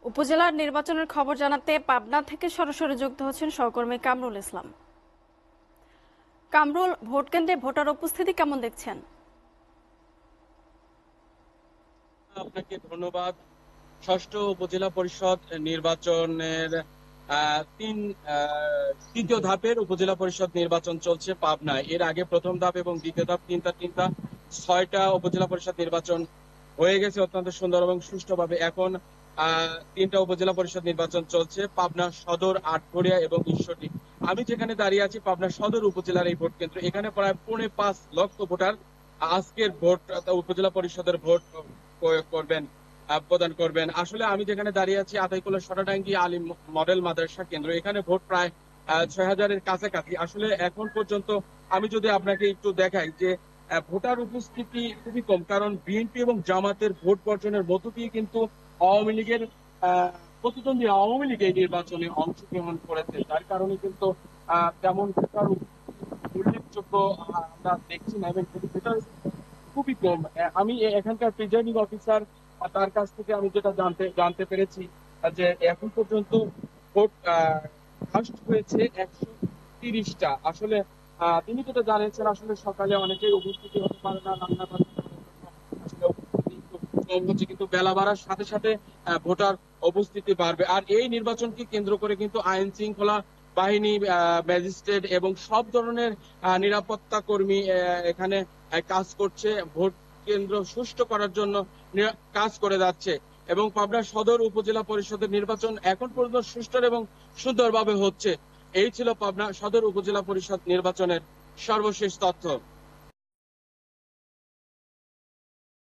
উপজেলার নির্বাচনের খবর জানাতে পাবনা থেকে সরাসরি যুক্ত হচ্ছেন সহকর্মী কামরুল ইসলাম। কামরুল, ভোট কেন্দ্রে ভোটার উপস্থিতি কেমন দেখছেন? আপনাকে ধন্যবাদ। ষষ্ঠ উপজেলা পরিষদ নির্বাচনের তৃতীয় ধাপের উপজেলা পরিষদ নির্বাচন চলছে পাবনায়। এর আগে প্রথম ধাপ এবং দ্বিতীয় ধাপ তিনটা 6টা উপজেলা পরিষদ নির্বাচন হয়ে গেছে অত্যন্ত সুন্দর এবং সুষ্ঠুভাবে। এখন 3টা উপজেলা পরিষদ নির্বাচন চলছে পাবনা সদর, আটঘরিয়া এবং ঈশ্বরদী। আমি যেখানে দাঁড়িয়ে আছি পাবনা সদর উপজেলার এই ভোট কেন্দ্র, এখানে প্রায় 5.5 লক্ষ ভোটার আজকের ভোট উপজেলা পরিষদের ভোট প্রদান করবেন। আসলে আমি যেখানে দাঁড়িয়ে আছি আতাইকুলা সরাডাঙ্গি আলী মডেল মাদ্রাসা কেন্দ্র, এখানে ভোট প্রায় 6,000-এর কাছাকাছি। আসলে এখন পর্যন্ত আমি যদি আপনাকে একটু দেখাই যে ভোটার উপস্থিতি খুবই কম, কারণ বিএনপি এবং জামাতের ভোট বর্জনের মধ্য দিয়ে কিন্তু আওয়ামী লীগের প্রতিদ্বন্দ্বী আওয়ামী লীগ এই নির্বাচনে অংশগ্রহণ করেছে। তার কারণে কিন্তু তেমন ভোটার উল্লেখযোগ্য আমরা দেখছি না এবং ভোটার খুবই কম। আমি এখানকার প্রিজাইডিং অফিসার তার কাছ থেকে আমি যেটা জানতে পেরেছি যে এখন পর্যন্ত ভোট কাস্ট হয়েছে 130টা। আসলে তিনি যেটা জানিয়েছেন, আসলে সকালে অনেকেই উপস্থিতি হতে পারে না, রান্না বান্না করার জন্য আসলে উপস্থিতি একটু কম হচ্ছে, কিন্তু বেলা বাড়ার সাথে সাথে ভোটার উপস্থিতি বাড়বে। আর এই নির্বাচনকে কেন্দ্র করে কিন্তু আইন শৃঙ্খলা বাহিনী, ম্যাজিস্ট্রেট এবং সব ধরনের নিরাপত্তা কর্মী এখানে কাজ করছে, ভোট কেন্দ্র সুষ্ঠু করার জন্য কাজ করে যাচ্ছে। এবং পাবনা সদর উপজেলা পরিষদের নির্বাচন এখন পর্যন্ত সুষ্ঠু এবং সুন্দরভাবে হচ্ছে। এই ছিল পাবনা সদর উপজেলা পরিষদ নির্বাচনের সর্বশেষ তথ্য।